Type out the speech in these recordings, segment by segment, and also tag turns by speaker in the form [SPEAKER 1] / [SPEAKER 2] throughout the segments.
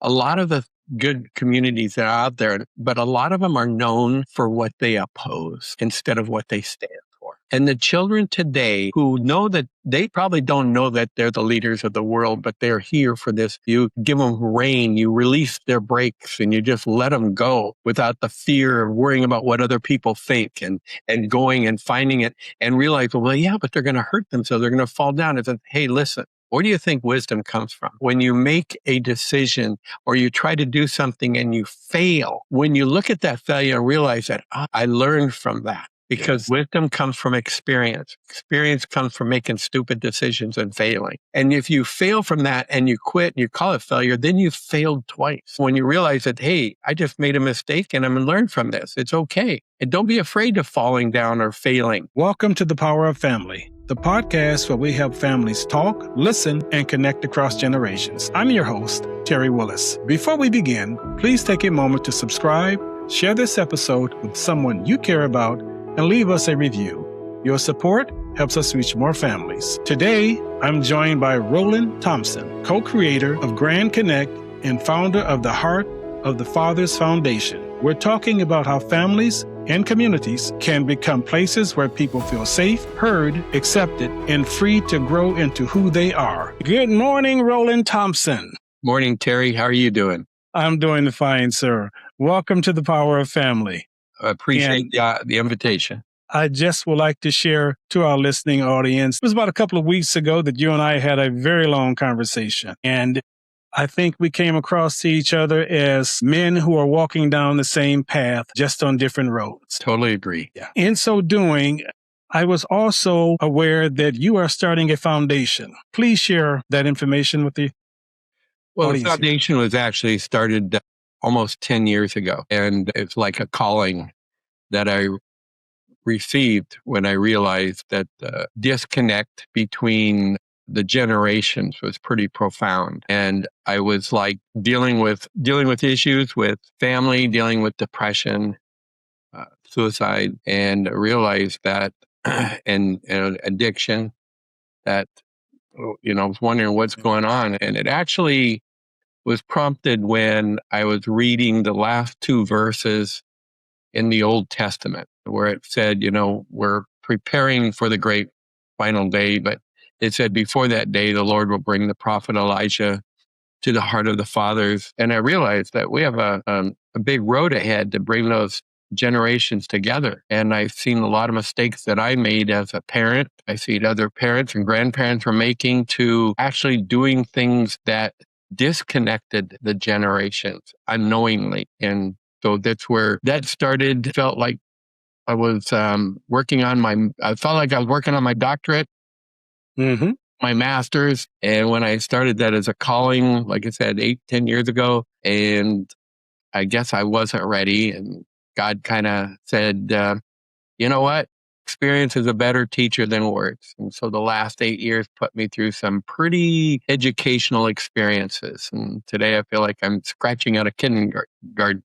[SPEAKER 1] a lot of the good communities that are out there, but a lot of them are known for what they oppose instead of what they stand for. And the children today who know that they probably don't know that they're the leaders of the world, but they're here for this. You give them rein, you release their brakes, and you just let them go without the fear of worrying about what other people think and going and finding it and realize, well, yeah, but they're going to hurt themselves. They're going to fall down. It's like, hey, listen. Where do you think wisdom comes from? When you make a decision or you try to do something and you fail, when you look at that failure and realize that I learned from that, because wisdom comes from experience. Experience comes from making stupid decisions and failing. And if you fail from that and you quit and you call it failure, then you've failed twice. When you realize that, hey, I just made a mistake and I'm going to learn from this. It's okay. And don't be afraid of falling down or failing.
[SPEAKER 2] Welcome to The Power of Family, the podcast where we help families talk, listen, and connect across generations. I'm your host, Terry Willis. Before we begin, please take a moment to subscribe, share this episode with someone you care about, and leave us a review. Your support helps us reach more families. Today, I'm joined by Roland Thompson, co-creator of Grand Connect and founder of the Heart of the Fathers Foundation. We're talking about how families and communities can become places where people feel safe, heard, accepted, and free to grow into who they are. Good morning, Roland Thompson.
[SPEAKER 1] Morning, Terry. How are you doing?
[SPEAKER 2] I'm doing fine, sir. Welcome to The Power of Family.
[SPEAKER 1] I appreciate the invitation.
[SPEAKER 2] I just would like to share to our listening audience, it was about a couple of weeks ago that you and I had a very long conversation. And I think we came across to each other as men who are walking down the same path, just on different roads.
[SPEAKER 1] Totally agree.
[SPEAKER 2] Yeah. In so doing, I was also aware that you are starting a foundation. Please share that information with the audience.
[SPEAKER 1] The foundation was actually started almost 10 years ago. And it's like a calling that I received when I realized that the disconnect between the generations was pretty profound. And I was like dealing with issues with family, dealing with depression, suicide, and realized that, and addiction, that, I was wondering what's going on. And it actually was prompted when I was reading the last two verses in the Old Testament, where it said, we're preparing for the great final day, but it said, before that day, the Lord will bring the prophet Elijah to the heart of the fathers. And I realized that we have a big road ahead to bring those generations together. And I've seen a lot of mistakes that I made as a parent. I see other parents and grandparents were making to actually doing things that disconnected the generations unknowingly. And so that's where that started. Felt like I was working on my doctorate, my master's. And when I started that as a calling, like I said, 8-10 years ago, and I guess I wasn't ready. And God kind of said, you know what? Experience is a better teacher than words. And so the last 8 years put me through some pretty educational experiences. And today I feel like I'm scratching out of kindergarten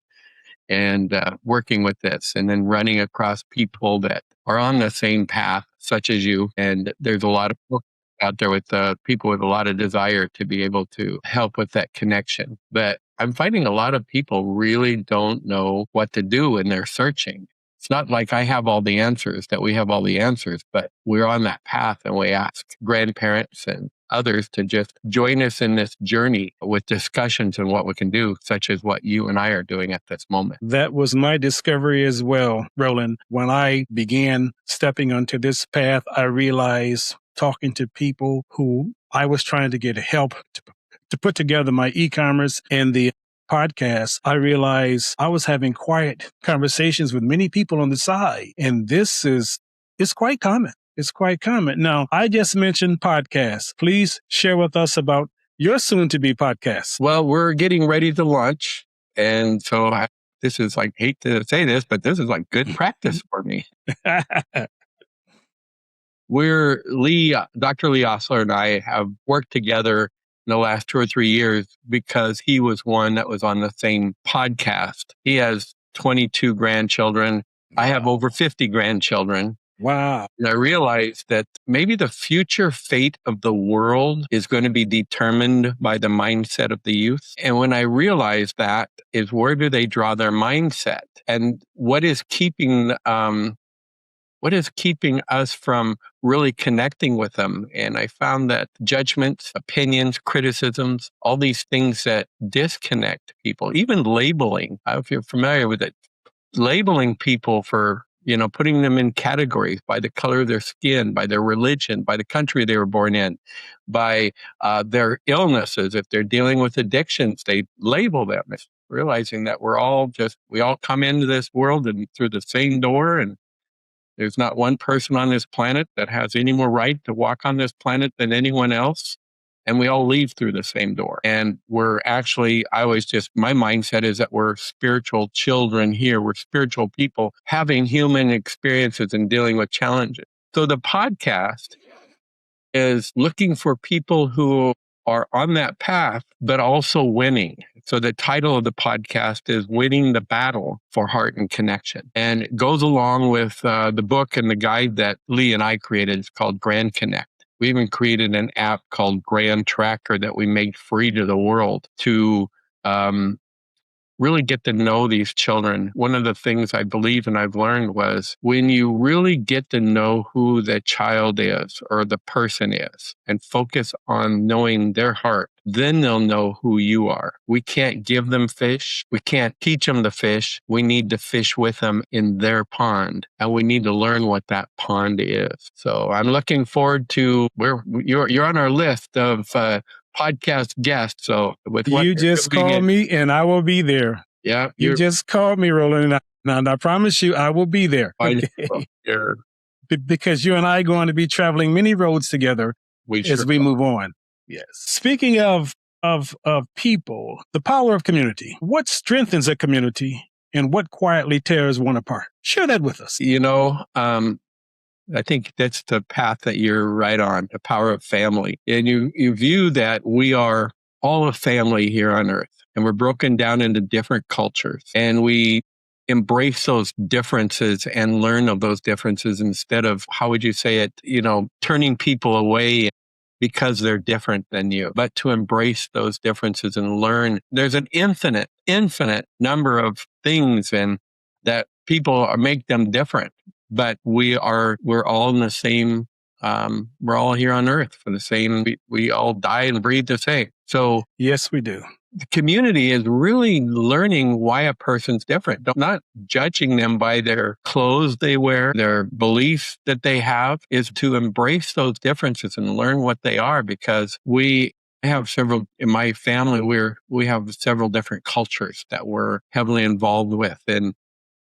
[SPEAKER 1] and working with this, and then running across people that are on the same path, such as you. And there's a lot of books out there with people with a lot of desire to be able to help with that connection. But I'm finding a lot of people really don't know what to do when they're searching. It's not like I have all the answers, that we have all the answers, but we're on that path, and we ask grandparents and others to just join us in this journey with discussions on what we can do, such as what you and I are doing at this moment.
[SPEAKER 2] That was my discovery as well, Roland. When I began stepping onto this path, I realized, talking to people who I was trying to get help to put together my e-commerce and the podcast, I realized I was having quiet conversations with many people on the side. And it's quite common. It's quite common. Now, I just mentioned podcasts. Please share with us about your soon-to-be podcast.
[SPEAKER 1] Well, we're getting ready to launch. And so this is like, hate to say this, but this is like good practice for me. Dr. Lee Osler and I have worked together in the last 2 or 3 years because he was one that was on the same podcast. He has 22 grandchildren. I have over 50 grandchildren.
[SPEAKER 2] Wow.
[SPEAKER 1] And I realized that maybe the future fate of the world is going to be determined by the mindset of the youth. And when I realized that is, where do they draw their mindset? And what is keeping us from really connecting with them? And I found that judgments, opinions, criticisms, all these things that disconnect people, even labeling, if you're familiar with it, labeling people for, putting them in categories by the color of their skin, by their religion, by the country they were born in, by their illnesses. If they're dealing with addictions, they label them, realizing that we all come into this world and through the same door, and there's not one person on this planet that has any more right to walk on this planet than anyone else. And we all leave through the same door. And we're actually, my mindset is that we're spiritual children here. We're spiritual people having human experiences and dealing with challenges. So the podcast is looking for people who are on that path, but also winning. So the title of the podcast is Winning the Battle for Heart and Connection. And it goes along with the book and the guide that Lee and I created. It's called Grand Connect. We even created an app called Grand Tracker that we made free to the world to really get to know these children. One of the things I believe and I've learned was when you really get to know who the child is or the person is and focus on knowing their heart, then they'll know who you are. We can't give them fish. We can't teach them to fish. We need to fish with them in their pond, and we need to learn what that pond is. So I'm looking forward to you're on our list of podcast guest. So with what
[SPEAKER 2] you just call me and I will be there.
[SPEAKER 1] Yeah.
[SPEAKER 2] You just called me, Roland, and I promise you I will be there. Okay. Because you and I are going to be traveling many roads together as we move on. Yes. Speaking of people, the power of community. What strengthens a community and what quietly tears one apart? Share that with us.
[SPEAKER 1] I think that's the path that you're right on, the power of family. And you view that we are all a family here on earth, and we're broken down into different cultures, and we embrace those differences and learn of those differences instead of, how would you say it, turning people away because they're different than you, but to embrace those differences and learn. There's an infinite number of things and that people make them different. But we're all in the same, we're all here on earth for the same, we all die and breathe the same. So
[SPEAKER 2] yes, we do.
[SPEAKER 1] The community is really learning why a person's different, not judging them by their clothes they wear, their beliefs that they have, is to embrace those differences and learn what they are, because we have several, in my family, we have several different cultures that we're heavily involved with. And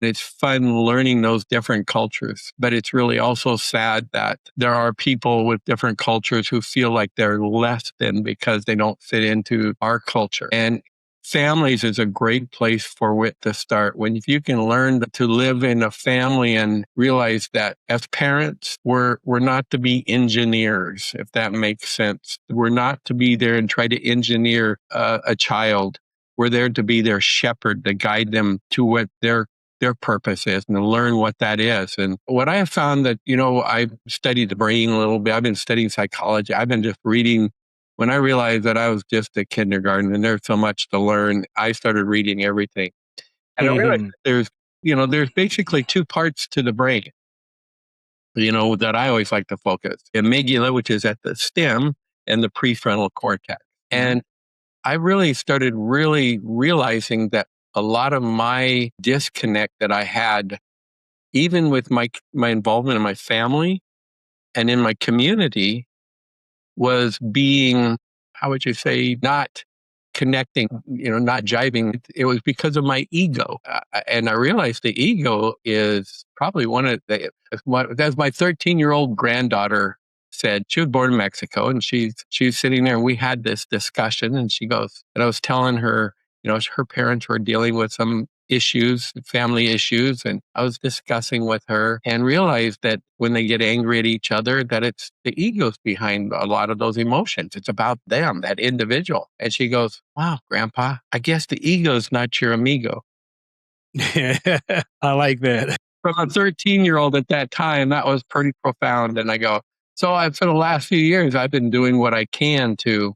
[SPEAKER 1] it's fun learning those different cultures, but it's really also sad that there are people with different cultures who feel like they're less than because they don't fit into our culture. And families is a great place for it to start. If you can learn to live in a family and realize that as parents, we're not to be engineers, if that makes sense. We're not to be there and try to engineer a child. We're there to be their shepherd, to guide them to what their purpose is and to learn what that is. And what I have found that, I've studied the brain a little bit. I've been studying psychology. I've been just reading. When I realized that I was just a kindergarten and there's so much to learn, I started reading everything. And I realized there's basically two parts to the brain, that I always like to focus. Amygdala, which is at the stem, and the prefrontal cortex. And I really started realizing that a lot of my disconnect that I had, even with my involvement in my family and in my community, was being, how would you say, not connecting, not jiving. It was because of my ego. And I realized the ego is probably one of the, as my 13-year-old granddaughter said. She was born in Mexico, and she was sitting there, and we had this discussion, and she goes, and I was telling her, her parents were dealing with some issues, family issues, and I was discussing with her and realized that when they get angry at each other, that it's the egos behind a lot of those emotions. It's about them, that individual. And she goes, "Wow, Grandpa, I guess the ego's not your amigo."
[SPEAKER 2] I like that.
[SPEAKER 1] from a 13-year-old at that time, that was pretty profound. And I go, for the last few years, I've been doing what I can to,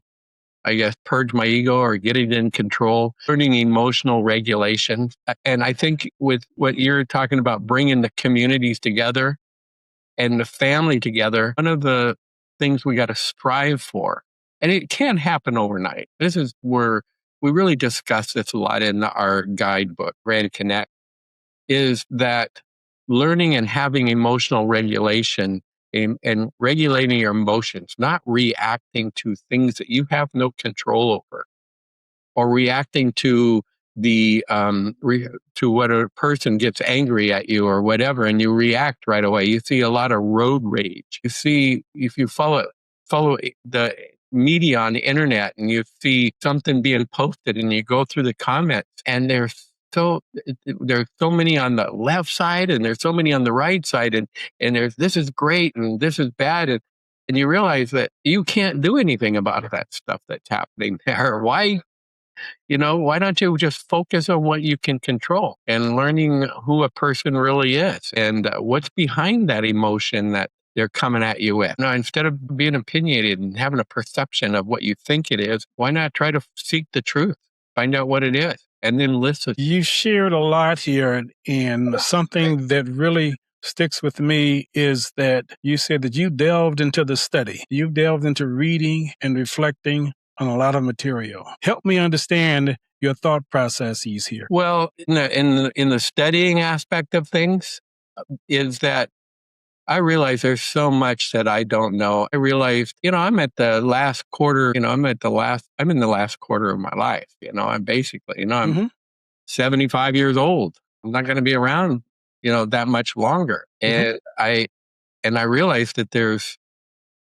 [SPEAKER 1] I guess, purge my ego or get it in control, learning emotional regulation. And I think with what you're talking about, bringing the communities together and the family together, one of the things we got to strive for, and it can't happen overnight. This is where we really discuss this a lot in our guidebook, Brand Connect, is that learning and having emotional regulation and regulating your emotions, not reacting to things that you have no control over, or reacting to to what a person gets angry at you or whatever, and you react right away. You see a lot of road rage. You see, if you follow the media on the internet and you see something being posted and you go through the comments, and there's so many on the left side and there's so many on the right side, and there's, this is great and this is bad, and you realize that you can't do anything about that stuff that's happening there. Why don't you just focus on what you can control and learning who a person really is and what's behind that emotion that they're coming at you with? Now, instead of being opinionated and having a perception of what you think it is, why not try to seek the truth, find out what it is, and then listen?
[SPEAKER 2] You shared a lot here, and something that really sticks with me is that you said that you delved into the study. You delved into reading and reflecting on a lot of material. Help me understand your thought processes here.
[SPEAKER 1] Well, in the studying aspect of things, is that I realize there's so much that I don't know. I realized, I'm at the last quarter, I'm in the last quarter of my life. I'm basically, I'm 75 years old. I'm not going to be around, that much longer. And I realized that there's,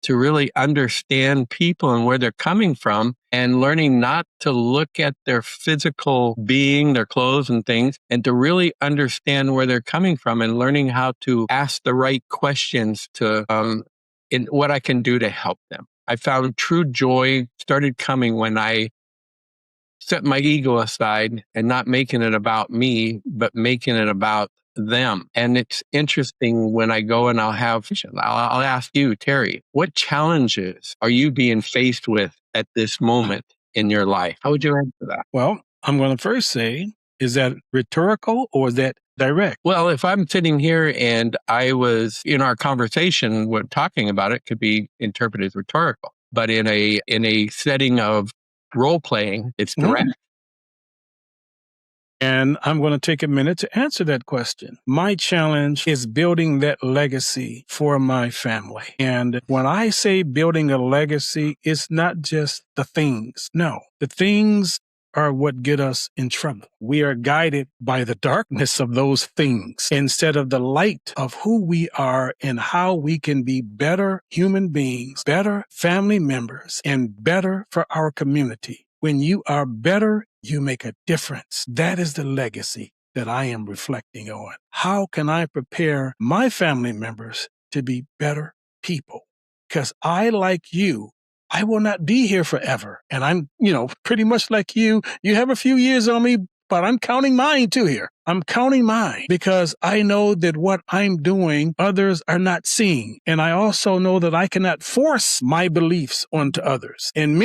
[SPEAKER 1] to really understand people and where they're coming from, and learning not to look at their physical being, their clothes and things, and to really understand where they're coming from, and learning how to ask the right questions to in what I can do to help them. I found true joy started coming when I set my ego aside and not making it about me, but making it about them. And it's interesting when I go and I'll ask you, Terry, what challenges are you being faced with at this moment in your life? How would you answer that?
[SPEAKER 2] Well, I'm going to first say, is that rhetorical or is that direct?
[SPEAKER 1] Well, if I'm sitting here and I was in our conversation, we're talking about it, could be interpreted as rhetorical, but in a setting of role playing, it's direct.
[SPEAKER 2] And I'm going to take a minute to answer that question. My challenge is building that legacy for my family. And when I say building a legacy, it's not just the things. No, the things are what get us in trouble. We are guided by the darkness of those things instead of the light of who we are and how we can be better human beings, better family members, and better for our community. When you are better, you make a difference. That is the legacy that I am reflecting on. How can I prepare my family members to be better people? Because like you, I will not be here forever. And I'm, pretty much like you. You have a few years on me, but I'm counting mine too here. I'm counting mine because I know that what I'm doing, others are not seeing. And I also know that I cannot force my beliefs onto others. And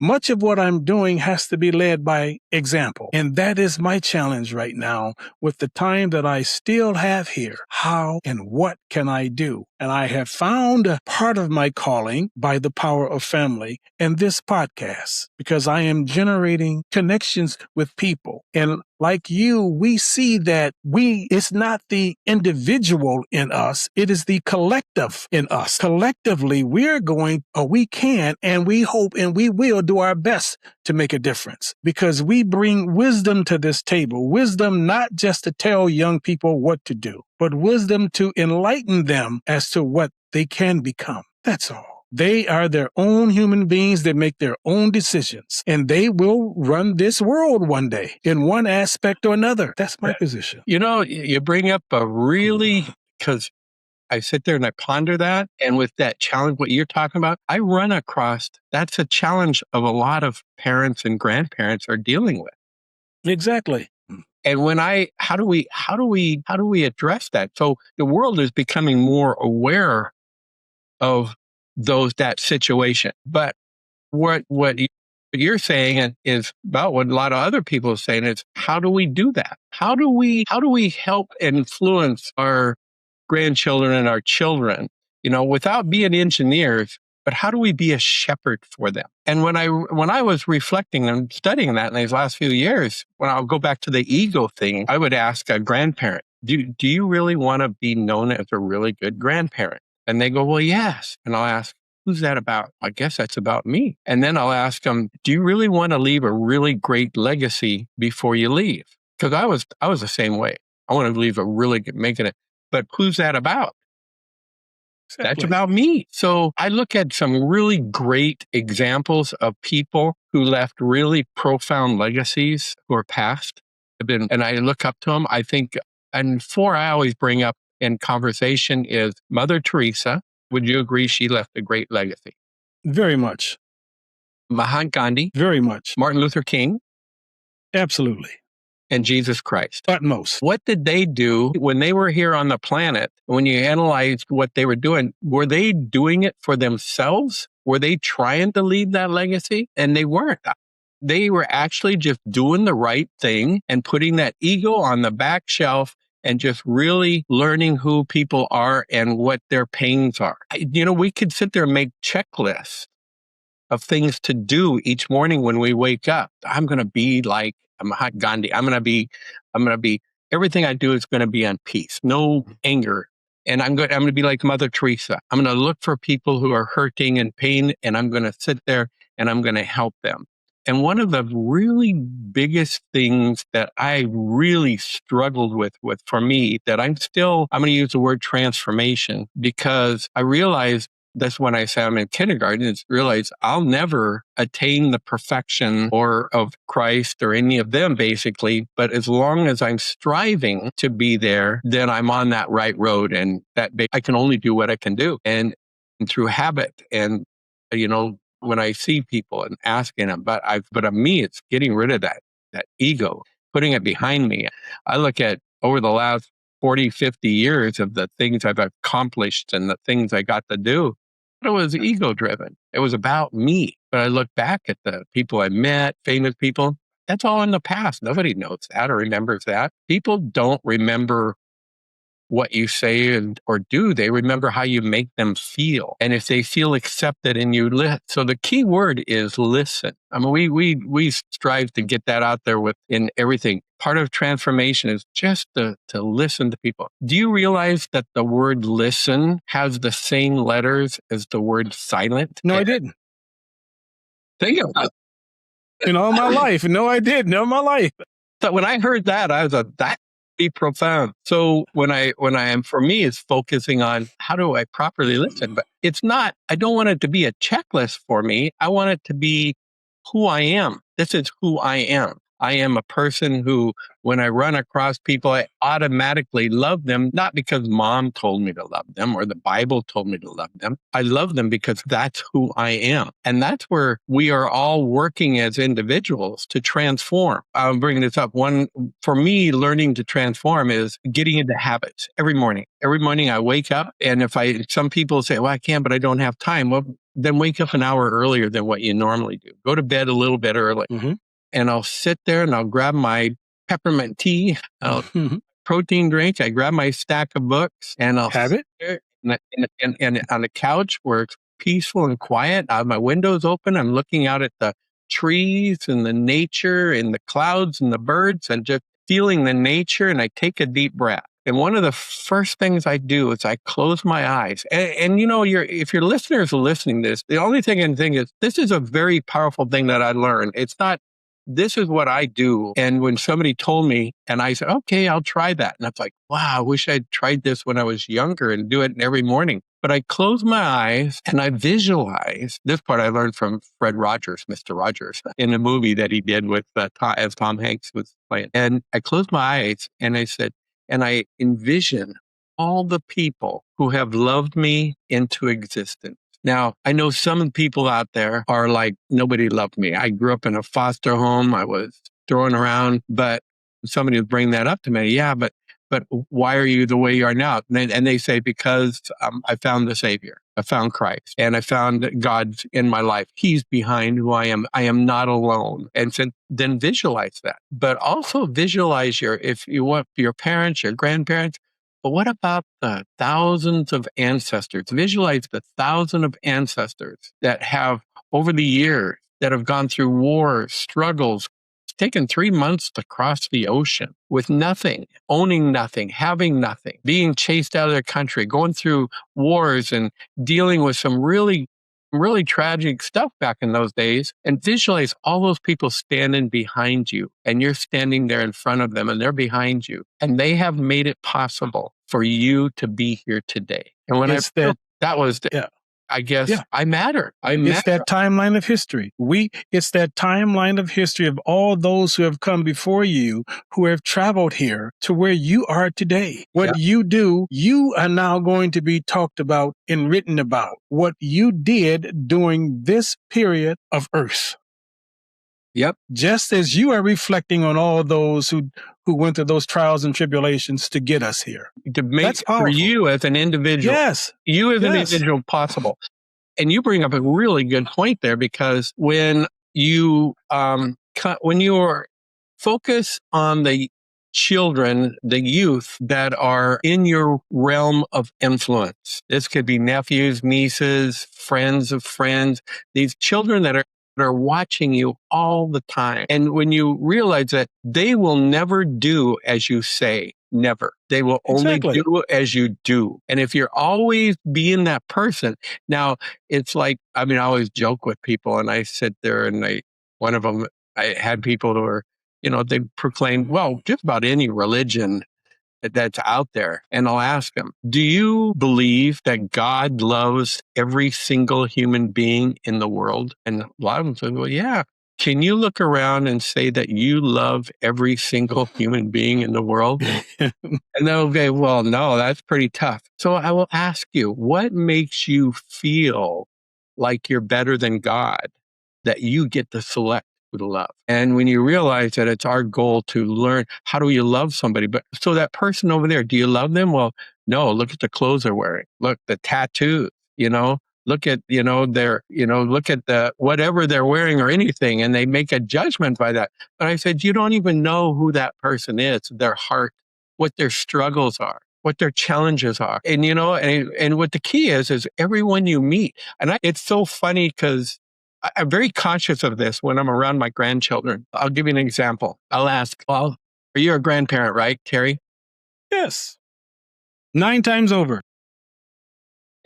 [SPEAKER 2] much of what I'm doing has to be led by example. And that is my challenge right now with the time that I still have here. How and what can I do? And I have found a part of my calling by the power of family and this podcast, because I am generating connections with people. And like you, we see that it's not the individual in us, it is the collective in us. Collectively, we can, and we hope and we will do our best to make a difference, because we bring wisdom to this table. Wisdom not just to tell young people what to do, but wisdom to enlighten them as to what they can become. That's all. They are their own human beings that make their own decisions, and they will run this world one day in one aspect or another. That's my position.
[SPEAKER 1] You bring up because I sit there and I ponder that. And with that challenge, what you're talking about, I run across, that's a challenge of a lot of parents and grandparents are dealing with.
[SPEAKER 2] Exactly.
[SPEAKER 1] And how do we address that? So the world is becoming more aware of that situation. But what you're saying is about what a lot of other people are saying is, how do we do that? How do we help influence our grandchildren and our children, without being engineers, but how do we be a shepherd for them? And when I was reflecting and studying that in these last few years, when I'll go back to the ego thing, I would ask a grandparent, do you really want to be known as a really good grandparent? And they go, well, yes. And I'll ask, who's that about? I guess that's about me. And then I'll ask them, do you really want to leave a really great legacy before you leave? Because I was the same way. I want to leave a really good, making it. But who's that about? Exactly. That's about me. So I look at some really great examples of people who left really profound legacies who are past. And I look up to them. I think, and four I always bring up in conversation is Mother Teresa. Would you agree she left a great legacy?
[SPEAKER 2] Very much.
[SPEAKER 1] Mahatma Gandhi.
[SPEAKER 2] Very much.
[SPEAKER 1] Martin Luther King.
[SPEAKER 2] Absolutely.
[SPEAKER 1] And Jesus Christ.
[SPEAKER 2] Utmost.
[SPEAKER 1] What did they do when they were here on the planet? When you analyzed what they were they doing it for themselves? Were they trying to leave that legacy? And they weren't. They were actually just doing the right thing and putting that ego on the back shelf and just really learning who people are and what their pains are. We could sit there and make checklists of things to do each morning when we wake up. I'm going to be like Mahatma Gandhi. I'm going to be, everything I do is going to be on peace, no anger. And I'm going to be like Mother Teresa. I'm going to look for people who are hurting and pain, and I'm going to sit there and I'm going to help them. And one of the really biggest things that I really struggled with for me, that I'm going to use the word transformation, because I realized that's when I say I'm in kindergarten, is realize I'll never attain the perfection of Christ or any of them, basically. But as long as I'm striving to be there, then I'm on that right road, and that I can only do what I can do. And through habit, and when I see people and asking them, but of me, it's getting rid of that ego, putting it behind me. I look at over the last 40, 50 years of the things I've accomplished and the things I got to do. It was ego driven. It was about me. But I look back at the people I met, famous people, that's all in the past. Nobody knows that or remembers that. People don't remember what you say or do. They remember how you make them feel. And if they feel accepted and you listen. So the key word is listen. I mean, we strive to get that out there in everything. Part of transformation is just to listen to people. Do you realize that the word listen has the same letters as the word silent?
[SPEAKER 2] No, I didn't.
[SPEAKER 1] Think about it.
[SPEAKER 2] In all my life. No, I didn't. In my life.
[SPEAKER 1] So when I heard that, I was like, that be profound. So when I am, for me, it's focusing on how do I properly listen, but it's not, I don't want it to be a checklist for me. I want it to be who I am. This is who I am. I am a person who, when I run across people, I automatically love them, not because mom told me to love them or the Bible told me to love them. I love them because that's who I am. And that's where we are all working as individuals to transform. I'm bringing this up. One, for me, learning to transform is getting into habits every morning. Every morning I wake up, and some people say, well, I can't, but I don't have time. Well, then wake up an hour earlier than what you normally do. Go to bed a little bit early. Mm-hmm. And I'll sit there and I'll grab my peppermint tea, protein drink. I grab my stack of books and I'll
[SPEAKER 2] have it
[SPEAKER 1] and on the couch where it's peaceful and quiet. I have my windows open. I'm looking out at the trees and the nature and the clouds and the birds and just feeling the nature. And I take a deep breath. And one of the first things I do is I close my eyes. And if your listeners are listening to this, the only thing I can think is this is a very powerful thing that I learned. It's not, this is what I do. And when somebody told me, and I said, okay, I'll try that. And I was like, wow, I wish I'd tried this when I was younger and do it every morning. But I close my eyes and I visualize. This part I learned from Fred Rogers, Mr. Rogers, in a movie that he did with as Tom Hanks was playing. And I closed my eyes and I said, and I envision all the people who have loved me into existence. Now, I know some people out there are like, nobody loved me. I grew up in a foster home. I was thrown around, but somebody would bring that up to me. Yeah, but why are you the way you are now? And they say, because I found the Savior. I found Christ, and I found God in my life. He's behind who I am. I am not alone. And so then visualize that, but also visualize if you want your parents, your grandparents, but what about the thousands of ancestors? Visualize the thousands of ancestors that have, over the years, that have gone through wars, struggles. It's taken 3 months to cross the ocean with nothing, owning nothing, having nothing, being chased out of their country, going through wars and dealing with some really, really tragic stuff back in those days. And visualize all those people standing behind you, and you're standing there in front of them, and they're behind you, and they have made it possible for you to be here today. And when that was I guess I matter.
[SPEAKER 2] It's that timeline of history. It's that timeline of history of all those who have come before you, who have traveled here to where you are today. What you do, you are now going to be talked about and written about. What you did during this period of Earth.
[SPEAKER 1] Yep.
[SPEAKER 2] Just as you are reflecting on all those who went through those trials and tribulations to get us here.
[SPEAKER 1] To make for you as an individual.
[SPEAKER 2] Yes.
[SPEAKER 1] You as an individual possible. And you bring up a really good point there, because when you are focused on the children, the youth that are in your realm of influence, this could be nephews, nieces, friends of friends, these children that are watching you all the time. And when you realize that they will never do as you say, never. They will only do as you do. And if you're always being that person, now it's like, I always joke with people, and I sit there and one of them, I had people who were, they proclaim, well, just about any religion that's out there. And I'll ask them, do you believe that God loves every single human being in the world? And a lot of them say, well, yeah. Can you look around and say that you love every single human being in the world? And they'll say, well, no, that's pretty tough. So I will ask you, what makes you feel like you're better than God, that you get to select who to love? And when you realize that it's our goal to learn, how do you love somebody? But so that person over there, do you love them? Well, no, look at the clothes they're wearing. Look, the tattoos, look at, look at the whatever they're wearing or anything, and they make a judgment by that. But I said, you don't even know who that person is, their heart, what their struggles are, what their challenges are. And, and what the key is everyone you meet. And it's so funny, because I'm very conscious of this when I'm around my grandchildren. I'll give you an example. I'll ask, well, are you a grandparent, right, Terry?
[SPEAKER 2] Yes. 9 times over.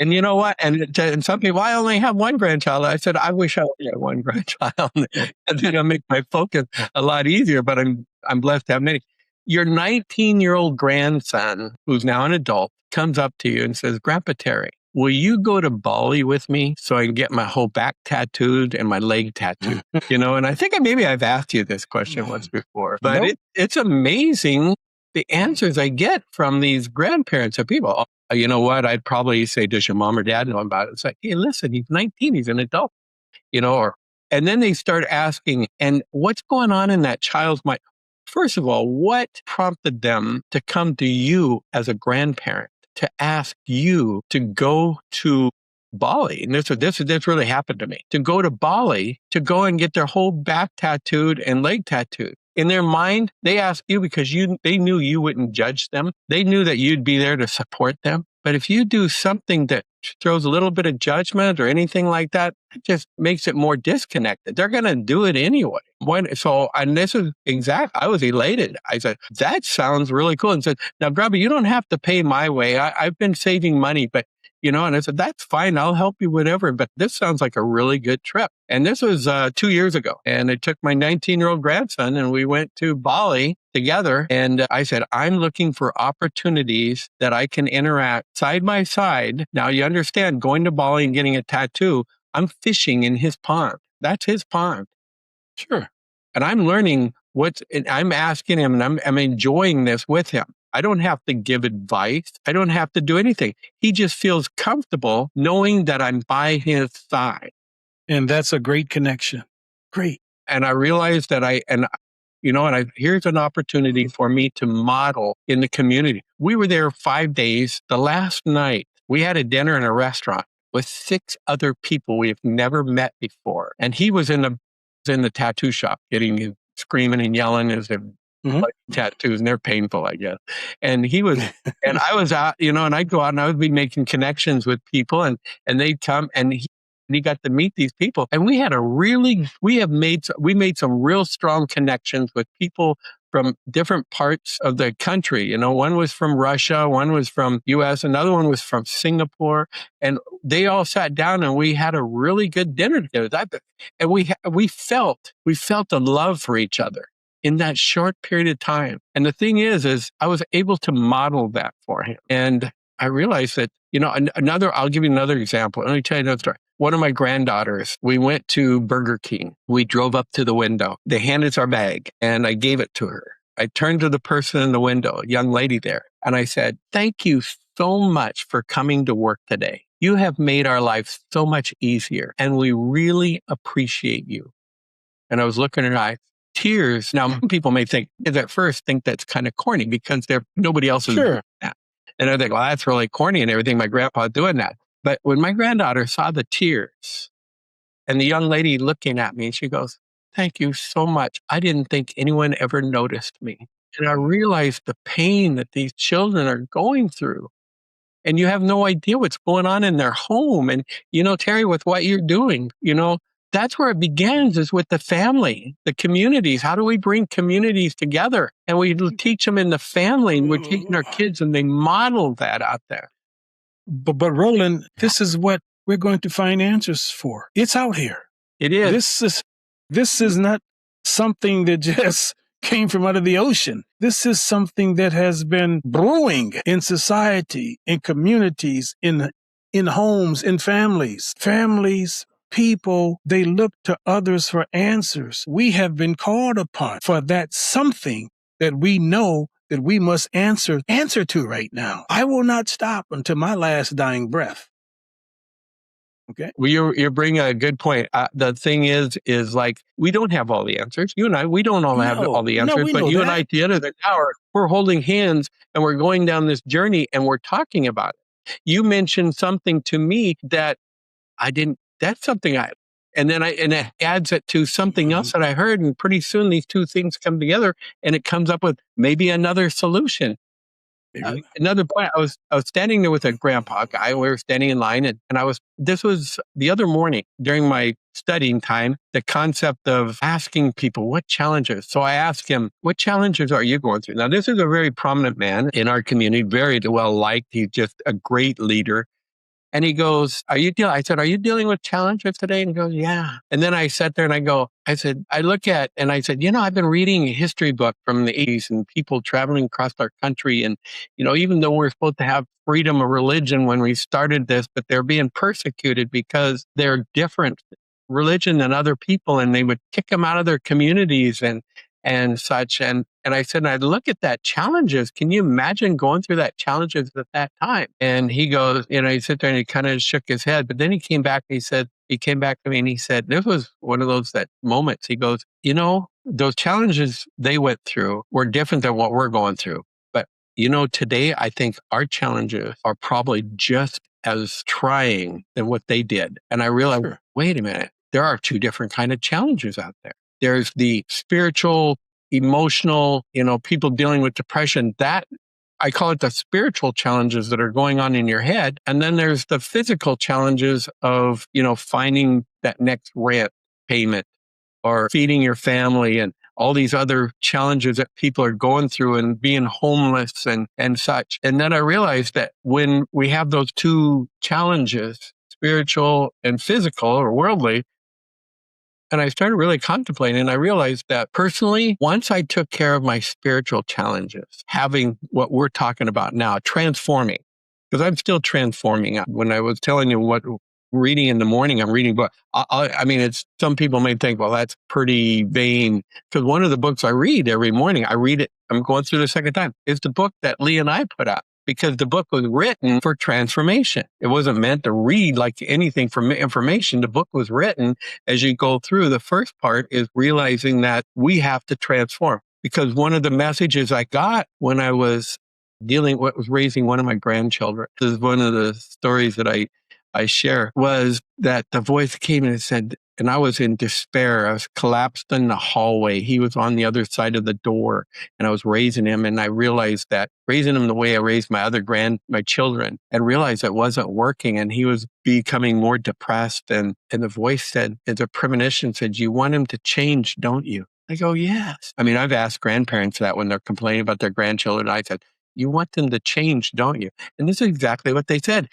[SPEAKER 1] And you know what? And some people, I only have one grandchild. I said, I wish I only had one grandchild. And then it'll make my focus a lot easier, but I'm blessed to have many. Your 19-year-old grandson, who's now an adult, comes up to you and says, Grandpa Terry, will you go to Bali with me so I can get my whole back tattooed and my leg tattooed? And I think maybe I've asked you this question once before, but it's amazing the answers I get from these grandparents of people. You know what? I'd probably say, does your mom or dad know about it? It's like, hey, listen, he's 19, he's an adult, and then they start asking, and what's going on in that child's mind? First of all, what prompted them to come to you as a grandparent, to ask you to go to Bali? And this really happened to me, to go to Bali, to go and get their whole back tattooed and leg tattooed. In their mind, they asked you because they knew you wouldn't judge them. They knew that you'd be there to support them. But if you do something that throws a little bit of judgment or anything like that, it just makes it more disconnected. They're going to do it anyway. And this is exact. I was elated. I said, that sounds really cool. And said, now, Grandpa, you don't have to pay my way. I've been saving money, but and I said, that's fine. I'll help you, whatever. But this sounds like a really good trip. And this was 2 years ago. And I took my 19-year-old grandson and we went to Bali together. And I said, I'm looking for opportunities that I can interact side by side. Now, you understand, going to Bali and getting a tattoo, I'm fishing in his pond. That's his pond.
[SPEAKER 2] Sure.
[SPEAKER 1] And I'm learning I'm asking him, and I'm enjoying this with him. I don't have to give advice. I don't have to do anything. He just feels comfortable knowing that I'm by his side.
[SPEAKER 2] And that's a great connection. Great.
[SPEAKER 1] And I realized that and here's an opportunity for me to model in the community. We were there 5 days. The last night, we had a dinner in a restaurant with 6 other people we have never met before. And he was in the tattoo shop screaming and yelling as if tattoos, and they're painful, I guess. And he was, and I was out, and I'd go out and I would be making connections with people, and they'd come, and he got to meet these people. And we made some real strong connections with people from different parts of the country. One was from Russia, one was from US, another one was from Singapore. And they all sat down and we had a really good dinner together. And we felt a love for each other in that short period of time. And the thing is I was able to model that for him. And I realized that, I'll give you another example. Let me tell you another story. One of my granddaughters, we went to Burger King. We drove up to the window. They handed us our bag and I gave it to her. I turned to the person in the window, a young lady there, and I said, "Thank you so much for coming to work today. You have made our life so much easier and we really appreciate you." And I was looking in her eyes, tears. Now, people may think, at first think that's kind of corny because nobody else is doing that. And I think, well, that's really corny and everything. My grandpa's doing that. But when my granddaughter saw the tears and the young lady looking at me, she goes, "Thank you so much. I didn't think anyone ever noticed me." And I realized the pain that these children are going through. And you have no idea what's going on in their home. And, Terry, with what you're doing, that's where it begins, is with the family, the communities. How do we bring communities together? And we teach them in the family, and we're teaching our kids, and they model that out there.
[SPEAKER 2] But Roland, this is what we're going to find answers for. It's out here.
[SPEAKER 1] It is.
[SPEAKER 2] This is not something that just came from out of the ocean. This is something that has been brewing in society, in communities, in homes, in families. Families, people, they look to others for answers. We have been called upon for that something that we know that we must answer to right now. I will not stop until my last dying breath. Okay.
[SPEAKER 1] Well, you're bringing a good point. The thing is like, we don't have all the answers. You and I, we don't all have all the answers, but you and I, at the end of the hour, we're holding hands and we're going down this journey and we're talking about it. You mentioned something to me that that's something and it adds it to something else that I heard. And pretty soon these two things come together and it comes up with maybe another solution. Another point, I was standing there with a grandpa guy. We were standing in line, and this was the other morning during my studying time, the concept of asking people what challenges. So I asked him, "What challenges are you going through?" Now, this is a very prominent man in our community, very well liked. He's just a great leader. And he goes, I said, "Are you dealing with challenges today?" And he goes, "Yeah." And then I sat there and I said, I've been reading a history book from the 80s and people traveling across our country. And, even though we're supposed to have freedom of religion when we started this, but they're being persecuted because they're different religion than other people. And they would kick them out of their communities and such. And I said, I look at that challenges. Can you imagine going through that challenges at that time? And he goes, he sat there and he kind of shook his head. But then he came back and he came back to me and he said, this was one of those moments. He goes, those challenges they went through were different than what we're going through. But, today I think our challenges are probably just as trying than what they did. And I realized, wait a minute, there are two different kind of challenges out there. There's the spiritual, emotional, people dealing with depression. That I call it the spiritual challenges that are going on in your head. And then there's the physical challenges of, finding that next rent payment or feeding your family and all these other challenges that people are going through and being homeless and such. And then I realized that when we have those two challenges, spiritual and physical or worldly, and I started really contemplating, and I realized that personally, once I took care of my spiritual challenges, having what we're talking about now, transforming, because I'm still transforming. When I was telling you what reading in the morning, I'm reading books. It's some people may think, well, that's pretty vain, because one of the books I read every morning, I'm going through the second time, is the book that Lee and I put out. because the book was written for transformation. It wasn't meant to read like anything from information. The book was written as you go through. The first part is realizing that we have to transform, because one of the messages I got when I was raising one of my grandchildren, this is one of the stories that I share, was that the voice came and said, and I was in despair. I was collapsed in the hallway. He was on the other side of the door, and I was raising him. And I realized that raising him the way I raised my children, and realized it wasn't working. And he was becoming more depressed. And the voice said, as a premonition said, you want him to change, don't you? I go, yes. I mean, I've asked grandparents that when they're complaining about their grandchildren. I said, you want them to change, don't you? And this is exactly what they said.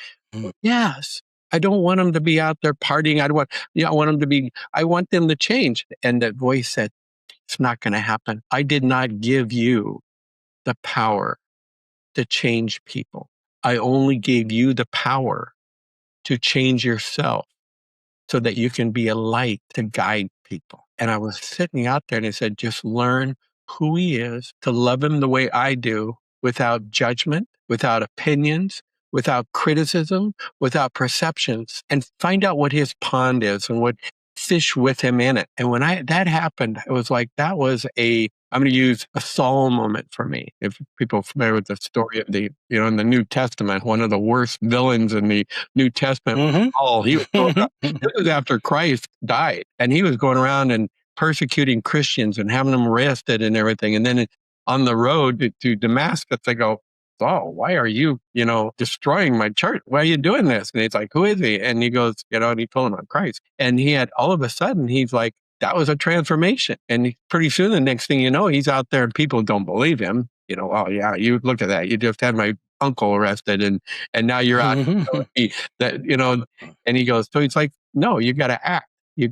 [SPEAKER 1] Yes. I don't want them to be out there partying. I want them to change. And the voice said, it's not going to happen. I did not give you the power to change people. I only gave you the power to change yourself so that you can be a light to guide people. And I was sitting out there and I said, just learn who he is, to love him the way I do, without judgment, without opinions, without criticism, without perceptions, and find out what his pond is and what fish with him in it. And when that happened, it was like, I'm going to use a Saul moment for me. If people are familiar with the story of in the New Testament, one of the worst villains in the New Testament, Saul, he was it was after Christ died, and he was going around and persecuting Christians and having them arrested and everything. And then on the road to Damascus, they go, Saul, why are you, destroying my church? Why are you doing this? And he's like, who is he? And he goes, and he told him on Christ. And he had, all of a sudden, he's like, that was a transformation. And pretty soon, the next thing you know, he's out there and people don't believe him. Oh yeah, you look at that. You just had my uncle arrested and now you're out. And he goes, so he's like, no, you got to act. You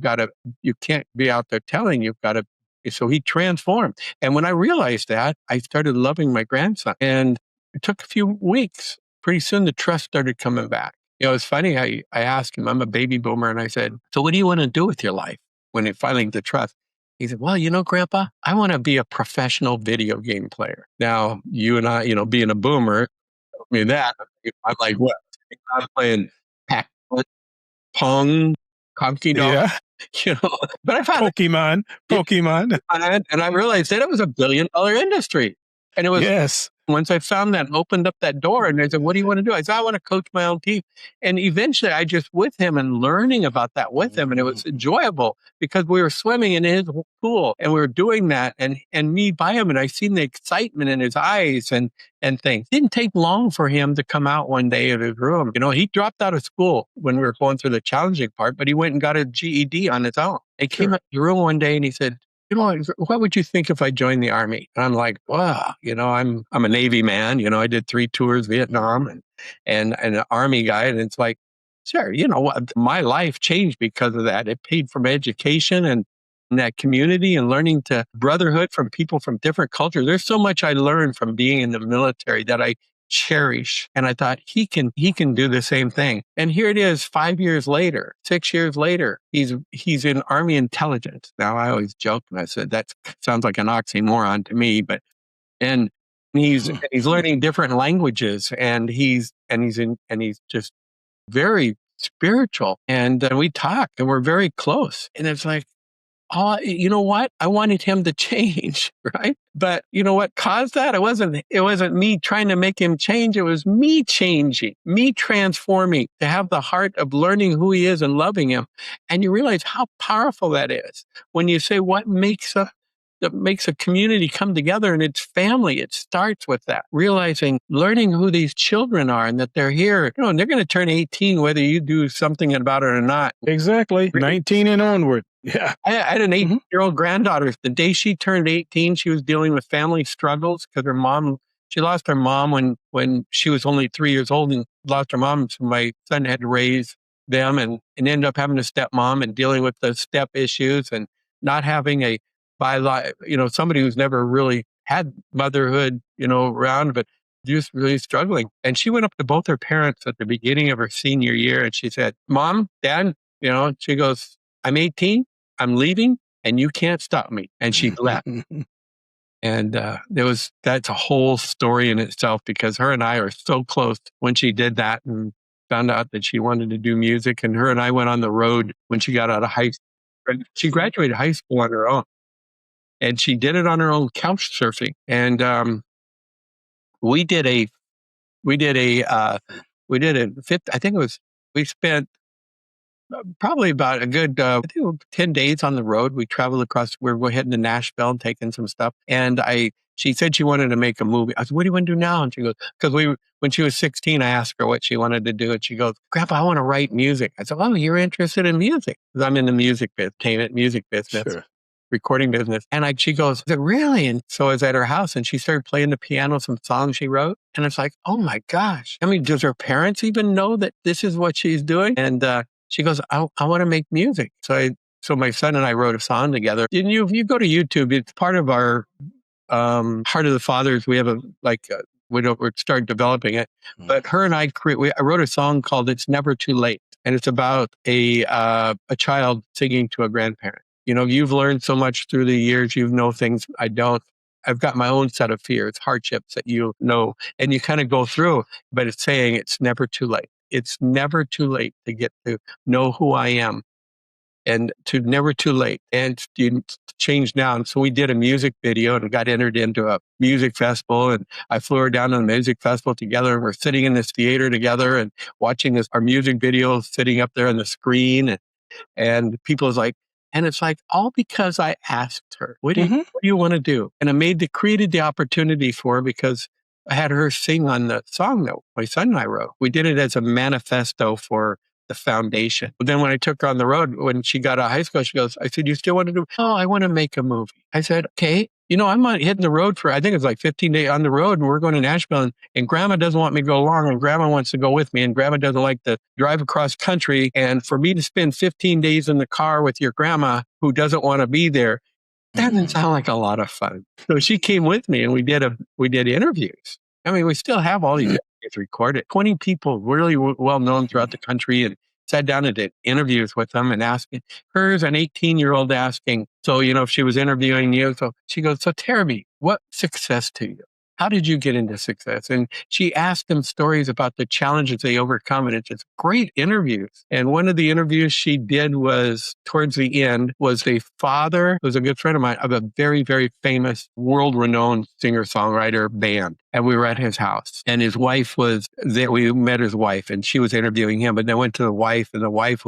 [SPEAKER 1] can't be out there telling, you've got to. So he transformed. And when I realized that, I started loving my grandson. And it took a few weeks. Pretty soon the trust started coming back. It's funny. I asked him, I'm a baby boomer. And I said, so what do you want to do with your life? When it finally the trust, he said, well, Grandpa, I want to be a professional video game player. Now, you and I, being a boomer, told me that. I'm like, what? I'm playing Pac-Man, Pong, Conky Dog, but I found
[SPEAKER 2] Pokemon.
[SPEAKER 1] And I realized that it was $1 billion industry. And it was, once I found that, opened up that door, and I said, what do you want to do? I said, I want to coach my own team. And eventually I just with him and learning about that with him. And it was enjoyable because we were swimming in his pool and we were doing that and me by him. And I seen the excitement in his eyes and things. It didn't take long for him to come out one day of his room. He dropped out of school when we were going through the challenging part, but he went and got a GED on his own. He came out of the room one day and he said, what would you think if I joined the Army? And I'm like, wow, I'm a Navy man. I did 3 tours, Vietnam and an Army guy. And it's like, sure, my life changed because of that. It paid for my education and that community and learning to brotherhood from people from different cultures. There's so much I learned from being in the military that I cherish. And I thought he can do the same thing. And here it is 5 years later, 6 years later, he's in Army intelligence. Now I always joke and I said, that sounds like an oxymoron to me, but, and he's learning different languages and he's just very spiritual. And we talk and we're very close. And it's like, oh, you know what? I wanted him to change, right? But you know what caused that? It wasn't me trying to make him change. It was me changing, me transforming, to have the heart of learning who he is and loving him. And you realize how powerful that is when you say what makes a community come together, and it's family. It starts with that, realizing, learning who these children are and that they're here, and they're going to turn 18, whether you do something about it or not.
[SPEAKER 2] Exactly. 19 and onward. Yeah.
[SPEAKER 1] I had an 18-year-old granddaughter. The day she turned 18, she was dealing with family struggles because she lost her mom when she was only 3 years old and lost her mom. So my son had to raise them and ended up having a stepmom and dealing with the step issues and not having a somebody who's never really had motherhood, around, but just really struggling. And she went up to both her parents at the beginning of her senior year and she said, Mom, Dad, she goes, I'm 18, I'm leaving, and you can't stop me. And she left. And that's a whole story in itself, because her and I are so close when she did that and found out that she wanted to do music. And her and I went on the road when she got out of high school. She graduated high school on her own, and she did it on her own, couch surfing. And we did a I think it was, we spent probably about a good, I think it was 10 days on the road. We traveled across, we're heading to Nashville and taking some stuff. And she said she wanted to make a movie. I said, what do you want to do now? And she goes, when she was 16, I asked her what she wanted to do. And she goes, Grandpa, I want to write music. I said, oh, you're interested in music? Because I'm in the music business. Sure. Recording business. And she goes, really? And so I was at her house, and she started playing the piano, some songs she wrote. And it's like, oh my gosh. I mean, does her parents even know that this is what she's doing? And she goes, I want to make music. So my son and I wrote a song together. And if you go to YouTube, it's part of our Heart of the Fathers. We have we're starting developing it. But her and I wrote a song called "It's Never Too Late," and it's about a child singing to a grandparent. You've learned so much through the years. You know things I don't. I've got my own set of fears, hardships that you know, and you kind of go through. But it's saying it's never too late. It's never too late to get to know who I am, and to never too late, and to change now. And so we did a music video and got entered into a music festival, and I flew her down to the music festival together, and we're sitting in this theater together and watching our music video sitting up there on the screen, and people is like, and it's like, all because I asked her, what do you want to do? And I created the opportunity for her, because I had her sing on the song that my son and I wrote. We did it as a manifesto for the foundation. But then when I took her on the road, when she got out of high school, she goes, I said, you still want to do? Oh, I want to make a movie. I said, okay. I'm not hitting the road for, I think it's like 15 days on the road, and we're going to Nashville, and Grandma doesn't want me to go along, and Grandma wants to go with me, and Grandma doesn't like to drive across country. And for me to spend 15 days in the car with your grandma who doesn't want to be there, that doesn't sound like a lot of fun. So she came with me, and we did interviews. I mean, we still have all these interviews recorded. 20 people really well known throughout the country, and sat down and did interviews with them, and asking hers, an 18-year-old asking, so, if she was interviewing you, so she goes, so tell me, what success to you? How did you get into success? And she asked them stories about the challenges they overcome. And it's just great interviews. And one of the interviews she did was towards the end was a father, who was a good friend of mine, of a very, very famous world-renowned singer-songwriter band. And we were at his house, and his wife was there. We met his wife, and she was interviewing him, but then went to the wife, and the wife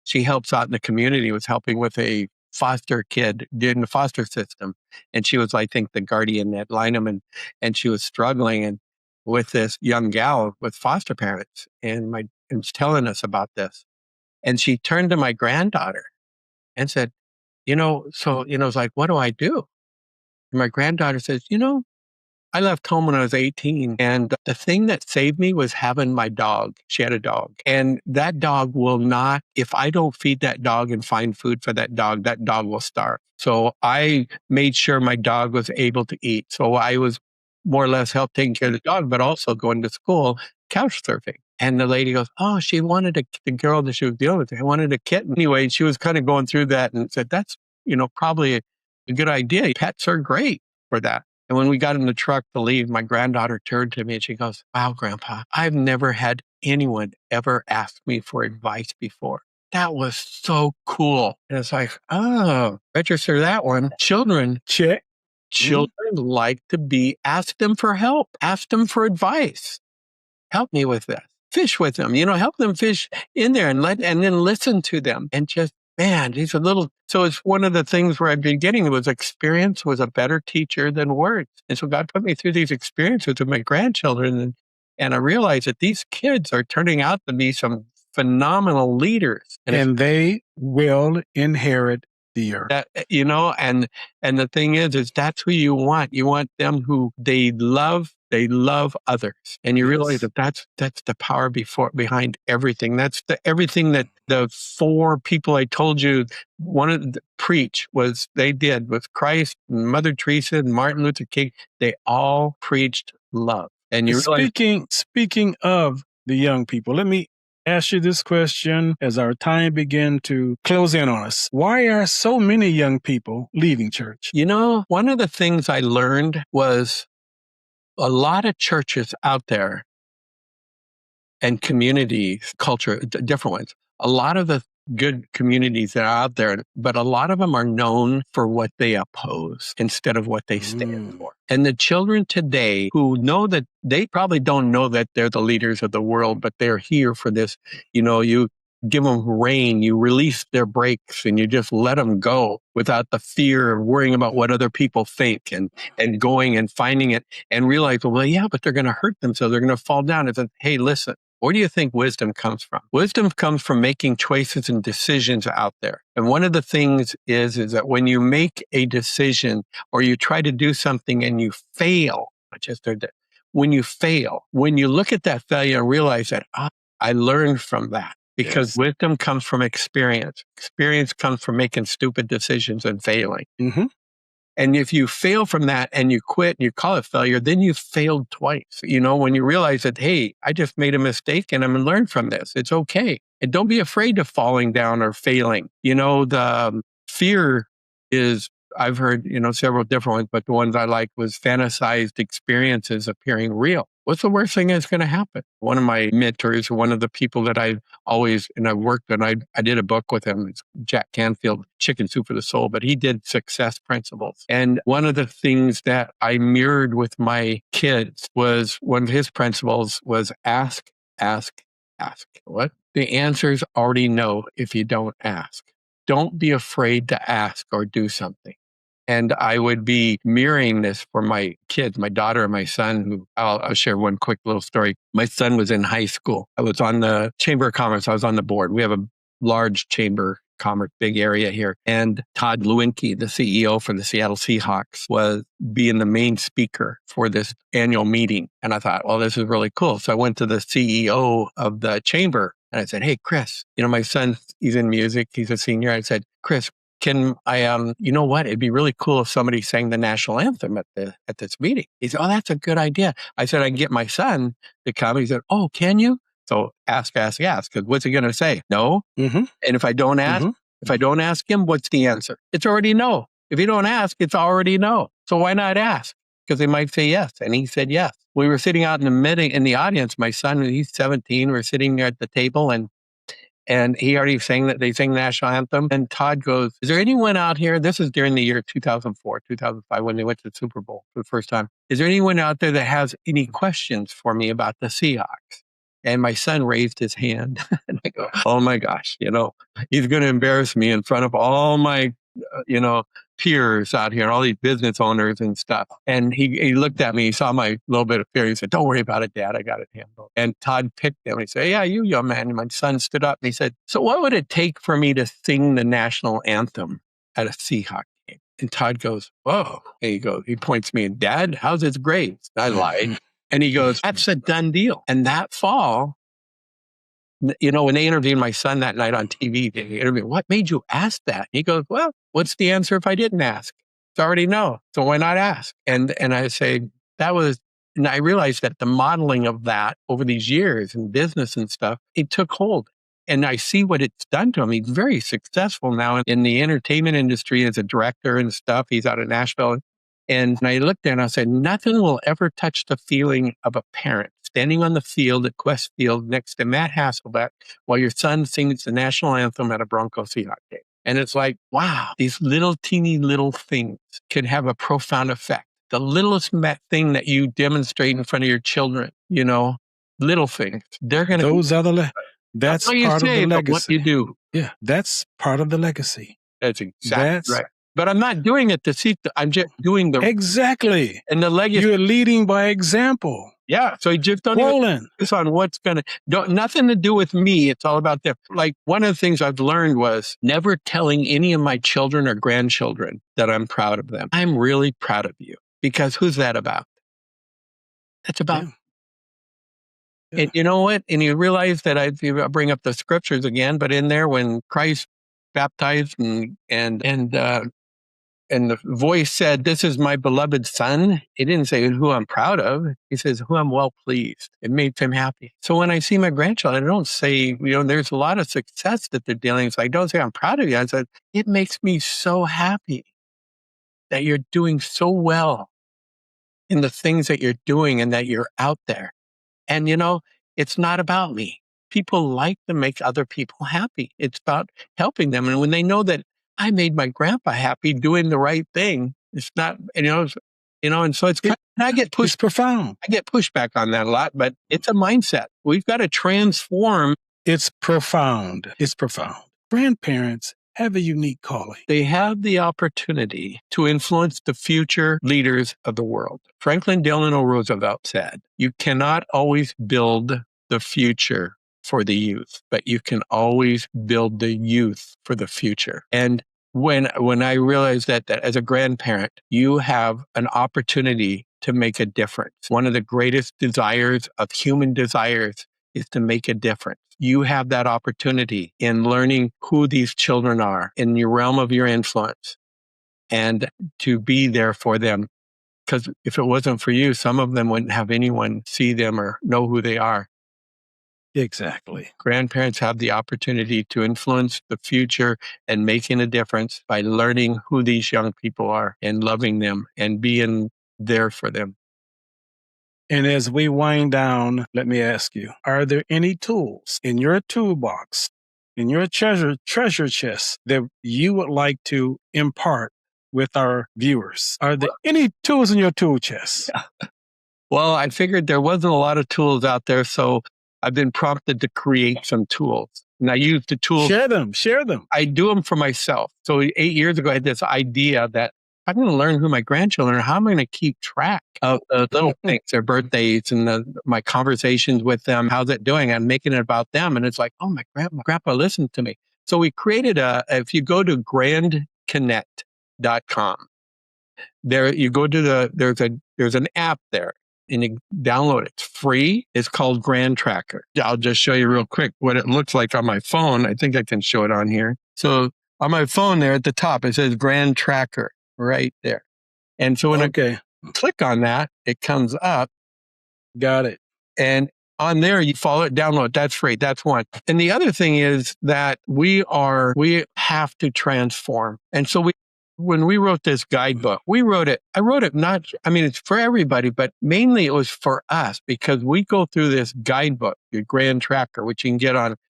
[SPEAKER 1] she helps out in the community, was helping with a foster kid in the foster system. And she was, I think, the guardian ad litem, and she was struggling and with this young gal with foster parents, and was telling us about this. And she turned to my granddaughter and said, it's like, what do I do? And my granddaughter says, I left home when I was 18, and the thing that saved me was having my dog. She had a dog, and that dog will not, if I don't feed that dog and find food for that dog will starve. So I made sure my dog was able to eat. So I was more or less helped taking care of the dog, but also going to school, couch surfing. And the lady goes, oh, she wanted the girl that she was dealing with, wanted a kitten. Anyway, she was kind of going through that and said, that's, probably a good idea. Pets are great for that. And when we got in the truck to leave, my granddaughter turned to me and she goes, wow, Grandpa, I've never had anyone ever ask me for advice before. That was so cool. And it's like, oh, register that one. Children, check. Children like to be, ask them for help, ask them for advice. Help me with this. Fish with them, help them fish in there and then listen to them, and just, man, these are little. So it's one of the things where I've been getting was experience was a better teacher than words. And so God put me through these experiences with my grandchildren. And I realized that these kids are turning out to be some phenomenal leaders.
[SPEAKER 2] And they will inherit the earth.
[SPEAKER 1] And the thing is that's who you want. You want them who they love others. And you realize that that's the power behind everything. That's everything that the four people I told you preach was Christ, Mother Teresa, and Martin Luther King. They all preached love. And you
[SPEAKER 2] speaking of the young people, let me ask you this question as our time begins to close in on us. Why are so many young people leaving church?
[SPEAKER 1] You know, one of the things I learned was a lot of churches out there and communities, culture, different ones. A lot of the good communities that are out there, but a lot of them are known for what they oppose instead of what they stand for. And the children today who know that they probably don't know that they're the leaders of the world, but they're here for this. You know, you give them rein, you release their brakes, and you just let them go without the fear of worrying about what other people think, and going and finding it and realize, well, yeah, but they're going to hurt themselves. They're going to fall down. It's like, hey, listen. Where do you think wisdom comes from? Wisdom comes from making choices and decisions out there. And one of the things is that when you make a decision or you try to do something and you fail, when you fail, when you look at that failure and realize that, I learned from that. Because wisdom comes from experience. Experience comes from making stupid decisions and failing. Mm-hmm. And if you fail from that and you quit and you call it failure, then you've failed twice. You know, when you realize that, hey, I just made a mistake and I'm going to learn from this. It's okay. And don't be afraid of falling down or failing. You know, the fear is, I've heard, you know, several different ones, but the ones I like was fantasized experiences appearing real. What's the worst thing that's going to happen? One of my mentors, one of the people that I always, and I worked with, I did a book with him. It's Jack Canfield, Chicken Soup for the Soul, but he did success principles. And one of the things that I mirrored with my kids was one of his principles was ask, ask, ask. What? The answers already know if you don't ask. Don't be afraid to ask or do something. And I would be mirroring this for my kids, my daughter and my son, who I'll share one quick little story. My son was in high school. I was on the Chamber of Commerce. I was on the board. We have a large Chamber of Commerce, big area here. And Todd Lewinke, the CEO for the Seattle Seahawks, was being the main speaker for this annual meeting. And I thought, well, this is really cool. So I went to the CEO of the chamber and I said, hey, Chris, you know, my son, he's in music. He's a senior. I said, Chris, can I, you know what? It'd be really cool if somebody sang the national anthem at this meeting. He said, oh, that's a good idea. I said, I can get my son to come. He said, oh, can you? So ask, ask, ask. Because what's he going to say? No. Mm-hmm. And if I don't ask him, what's the answer? It's already no. If you don't ask, it's already no. So why not ask? Because they might say yes. And he said yes. We were sitting out in the meeting, in the audience. My son, he's 17. We're sitting there at the table and he already sang that they sang the national anthem. And Todd goes, is there anyone out here? This is during the year 2004, 2005, when they went to the Super Bowl for the first time. Is there anyone out there that has any questions for me about the Seahawks? And my son raised his hand. And I go, oh my gosh, you know, he's going to embarrass me in front of all my, peers out here, all these business owners and stuff. And he looked at me, he saw my little bit of fear. He said, don't worry about it, Dad. I got it handled. And Todd picked him. He said, yeah, you young man. And my son stood up and he said, so what would it take for me to sing the national anthem at a Seahawks game? And Todd goes, whoa. And he points to me and Dad, how's his grades? I lied. And he goes, that's a done deal. And that fall, you know, when they interviewed my son that night on TV, they interviewed, what made you ask that? He goes, well, what's the answer if I didn't ask? It's already no. So why not ask? And I say, and I realized that the modeling of that over these years in business and stuff, it took hold. And I see what it's done to him. He's very successful now in the entertainment industry as a director and stuff. He's out of Nashville. And I looked there and I said, nothing will ever touch the feeling of a parent standing on the field at Quest Field next to Matt Hasselbeck while your son sings the national anthem at a Bronco Seahawks game. And it's like, wow, these little teeny little things can have a profound effect. The littlest thing that you demonstrate in front of your children, you know, little things, they're going to...
[SPEAKER 2] That's part of the legacy.
[SPEAKER 1] What you do.
[SPEAKER 2] Yeah, that's part of the legacy.
[SPEAKER 1] That's exactly right. But I'm not doing it to seek. I'm just doing the
[SPEAKER 2] exactly.
[SPEAKER 1] And the legacy.
[SPEAKER 2] You're leading by example.
[SPEAKER 1] Yeah. So you just don't even focus on what's going to. Nothing to do with me. It's all about them. Like one of the things I've learned was never telling any of my children or grandchildren that I'm proud of them. I'm really proud of you because who's that about? That's about. Yeah. And you know what? And you realize that I bring up the scriptures again, but in there when Christ baptized and and the voice said, "This is my beloved son." He didn't say who I'm proud of. He says who I'm well pleased. It made him happy. So when I see my grandchildren, I don't say, there's a lot of success that they're dealing with. So I don't say I'm proud of you. I said, it makes me so happy that you're doing so well in the things that you're doing and that you're out there. And, it's not about me. People like to make other people happy. It's about helping them. And when they know that I made my grandpa happy doing the right thing, it's not, and so it's kind of, I get pushed.
[SPEAKER 2] It's profound.
[SPEAKER 1] I get pushback on that a lot, but it's a mindset. We've got to transform.
[SPEAKER 2] It's profound. It's profound. Grandparents have a unique calling.
[SPEAKER 1] They have the opportunity to influence the future leaders of the world. Franklin Delano Roosevelt said, "You cannot always build the future for the youth, but you can always build the youth for the future." And when I realized that as a grandparent, you have an opportunity to make a difference. One of the greatest desires of human desires is to make a difference. You have that opportunity in learning who these children are in your realm of your influence and to be there for them. Because if it wasn't for you, some of them wouldn't have anyone see them or know who they are.
[SPEAKER 2] Exactly.
[SPEAKER 1] Grandparents have the opportunity to influence the future and making a difference by learning who these young people are and loving them and being there for them.
[SPEAKER 2] And as we wind down, let me ask you, are there any tools in your toolbox, in your treasure chest that you would like to impart with our viewers? Are there any tools in your tool chest?
[SPEAKER 1] Yeah. Well, I figured there wasn't a lot of tools out there, so I've been prompted to create some tools. And I use the tools.
[SPEAKER 2] Share them.
[SPEAKER 1] I do them for myself. So 8 years ago, I had this idea that I'm going to learn who my grandchildren are. How am I going to keep track of the little things, their birthdays and my conversations with them? How's it doing? I'm making it about them. And it's like, oh, my grandpa listened to me. So we created if you go to grandconnect.com, there you go to there's an app there and you download it. It's free. It's called Grand Tracker. I'll just show you real quick what it looks like on my phone. I think I can show it on here. So on my phone there at the top, it says Grand Tracker. Right there. And so when I click on that, it comes up.
[SPEAKER 2] Got it.
[SPEAKER 1] And on there, you follow it, download. That's free. That's one. And the other thing is that we have to transform. And so when we wrote this guidebook, I wrote it it's for everybody, but mainly it was for us because we go through this guidebook, your Grand Tracker, which you can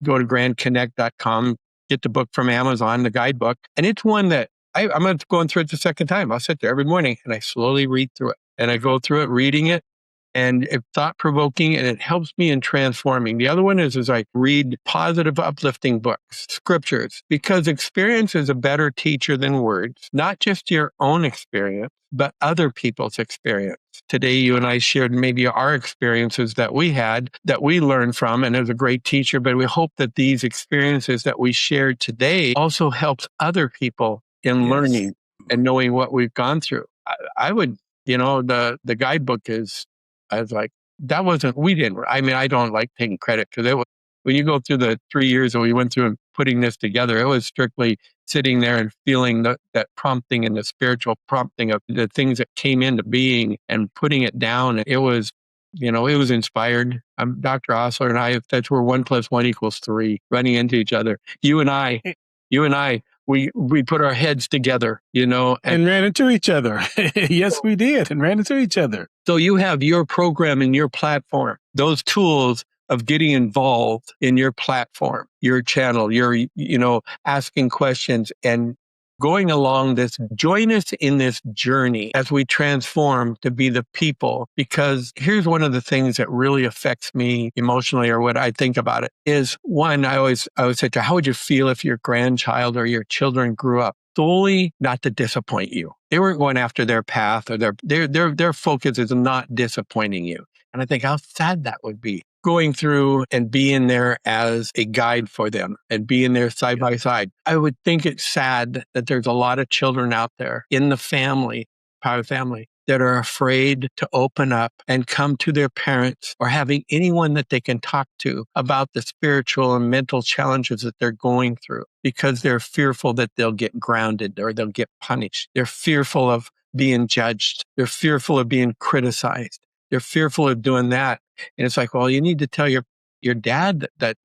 [SPEAKER 1] go to grandconnect.com, get the book from Amazon, the guidebook. And it's one that I'm going through it the second time. I'll sit there every morning and I slowly read through it. And I go through it, reading it, and it's thought-provoking and it helps me in transforming. The other one is I read positive, uplifting books, scriptures, because experience is a better teacher than words, not just your own experience, but other people's experience. Today, you and I shared maybe our experiences that we had, that we learned from, and it was a great teacher, but we hope that these experiences that we shared today also helps other people in learning and knowing what we've gone through. I would, the guidebook is, I was like, I don't like taking credit because when you go through the 3 years that we went through and putting this together, it was strictly sitting there and feeling that prompting and the spiritual prompting of the things that came into being and putting it down. It was, it was inspired. Dr. Osler and I, that's where 1 + 1 = 3, running into each other. You and I, we put our heads together,
[SPEAKER 2] and ran into each other. Yes, we did, and ran into each other.
[SPEAKER 1] So you have your program and your platform, those tools of getting involved in your platform, your channel, your, asking questions and going along this. Join us in this journey as we transform to be the people, because here's one of the things that really affects me emotionally, or what I think about it is, one, I always say, how would you feel if your grandchild or your children grew up solely not to disappoint you? They weren't going after their path, or their focus is not disappointing you. And I think how sad that would be, going through and being there as a guide for them and being there side by side. I would think it's sad that there's a lot of children out there in the family, part of the family, that are afraid to open up and come to their parents or having anyone that they can talk to about the spiritual and mental challenges that they're going through because they're fearful that they'll get grounded or they'll get punished. They're fearful of being judged. They're fearful of being criticized. They're fearful of doing that. And it's like, well, you need to tell your dad that,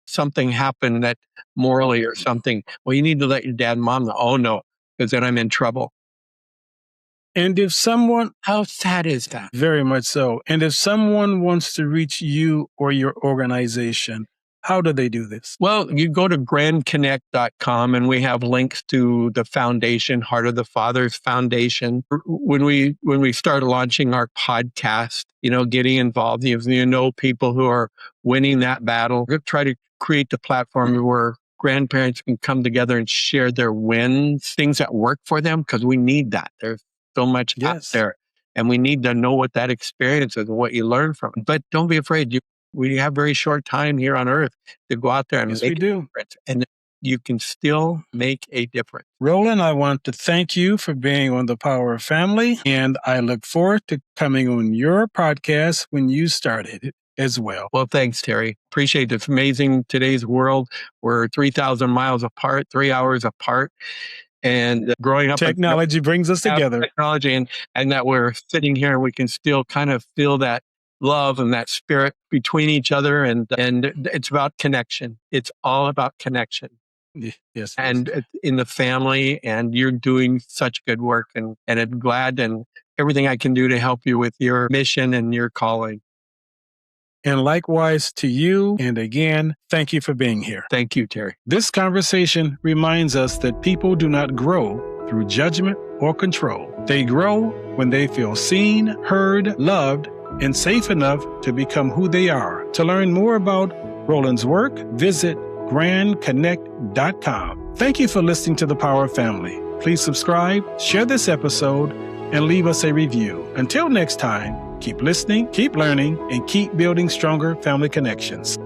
[SPEAKER 1] something happened that morally or something. Well, you need to let your dad and mom know. Oh, no, because then I'm in trouble.
[SPEAKER 2] And if someone...
[SPEAKER 1] How sad is that?
[SPEAKER 2] Very much so. And if someone wants to reach you or your organization, how do they do this?
[SPEAKER 1] Well, you go to grandconnect.com and we have links to the foundation, Heart of the Fathers Foundation. When we start launching our podcast, getting involved, people who are winning that battle, we're going to try to create the platform where grandparents can come together and share their wins, things that work for them, because we need that. There's so much out there. And we need to know what that experience is and what you learn from it. But don't be afraid. We have very short time here on earth to go out there and make a difference. And you can still make a difference.
[SPEAKER 2] Roland, I want to thank you for being on The Power of Family. And I look forward to coming on your podcast when you started it as well.
[SPEAKER 1] Well, thanks, Terry. Appreciate it. It's amazing. Today's world, we're 3,000 miles apart, 3 hours apart. And growing up,
[SPEAKER 2] technology brings us together.
[SPEAKER 1] Technology, and that we're sitting here and we can still kind of feel that love and that spirit between each other, and it's about connection. It's all about connection.
[SPEAKER 2] Yes.
[SPEAKER 1] And in the family, and you're doing such good work, and I'm glad and everything I can do to help you with your mission and your calling.
[SPEAKER 2] And likewise to you. And again, thank you for being here.
[SPEAKER 1] Thank you, Terry.
[SPEAKER 2] This conversation reminds us that people do not grow through judgment or control. They grow when they feel seen, heard, loved, and safe enough to become who they are. To learn more about Roland's work, visit grandconnect.com. Thank you for listening to The Power of Family. Please subscribe, share this episode, and leave us a review. Until next time, keep listening, keep learning, and keep building stronger family connections.